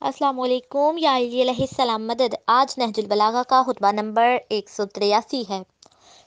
अस्सलाम वालेकुम या अलैहिस्सलाम मदद। आज नहजुल बलागा का खुतबा नंबर 183 है।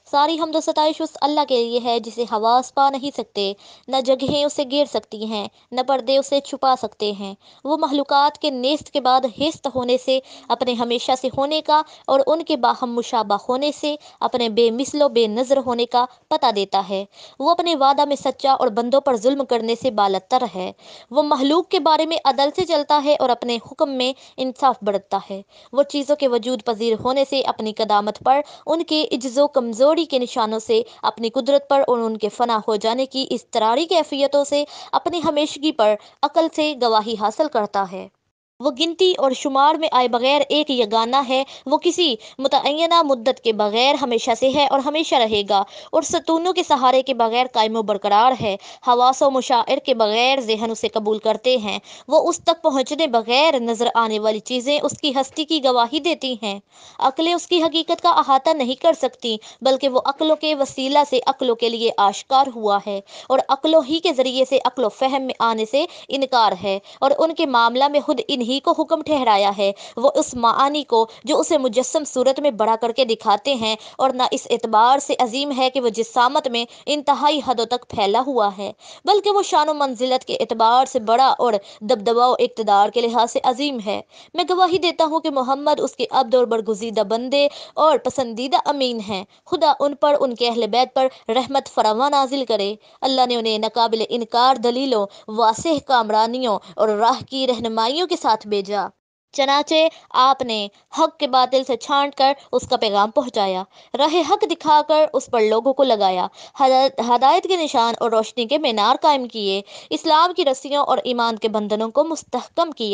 सारी हम्द सताइश उस अल्लाह के लिए है जिसे हवास पा नहीं सकते, न जगहें उसे घेर सकती हैं, न पर्दे उसे छुपा सकते हैं। वो महलूकात के नेस्त के बाद हेस्त होने से, अपने हमेशा से होने का और उनके बाहम मुशाबा होने से, अपने बेमिसलो बेनज़र होने का पता देता है। वो अपने वादा में सच्चा और बंदों पर जुल्म करने से बालतर है। वो महलूक के बारे में अदल से चलता है और अपने हुक्म में इंसाफ बरतता है। वो चीज़ों के वजूद पजीर होने से, अपनी कदामत पर, उनके इज्जो कमज़ोरी के निशानों से, अपनी कुदरत पर और उनके फना हो जाने की इस्तरारी कैफियतों से, अपनी हमेशगी पर अकल से गवाही हासिल करता है। वो गिनती और शुमार में आए बगैर एक यगाना है। वो किसी मुतअय्यना मुद्दत के बगैर हमेशा से है और हमेशा रहेगा, और सतूनों के सहारे के बगैर कायम व बरकरार है। हवास व मुशाइर के बगैर ज़हन उसे कबूल करते हैं। वो उस तक पहुँचने बगैर नज़र आने वाली चीज़ें उसकी हस्ती की गवाही देती हैं। अक्लें उसकी हकीकत का अहाता नहीं कर सकती, बल्कि वो अक्लों के वसीला से अक्लों के लिए आश्कार हुआ है, और अक्लों ही के ज़रिए से अक्लो फ़हम में आने से इनकार है, और उनके मामला में खुद इन्हीं को हुक्म ठहराया है। वो उस मानी को जो उसे मुजस्सम सूरत में बड़ा करके दिखाते हैं, और ना इस एतबार से अजीम है कि वो जिसामत में इंतहाई हदों तक फैला हुआ है, बल्कि वो शान मंजिलत के एतबार से बड़ा और दबदबा व इक़्तिदार के लिहाज से अजीम है। मैं गवाही देता हूँ कि मोहम्मद उसके अब्द और बरगुज़ीदा बंदे और पसंदीदा अमीन हैं। खुदा उन पर, उनके अहले बैत पर रहमत फरावां नाजिल करे। अल्लाह ने उन्हें नाकाबिल इनकार दलीलों, वाज़ेह कामरानियों और राह की रहनुमाइयों के साथ भेजा। चनाचे आपने हक के बातिल से छांट कर उसका पैगाम पहुंचाया, राह हक दिखाकर उस पर लोगों को लगाया, हदायत के निशान और रोशनी के मीनार कायम किए, इस्लाम की रस्सियों और ईमान के बंधनों को मुस्तहकम किया।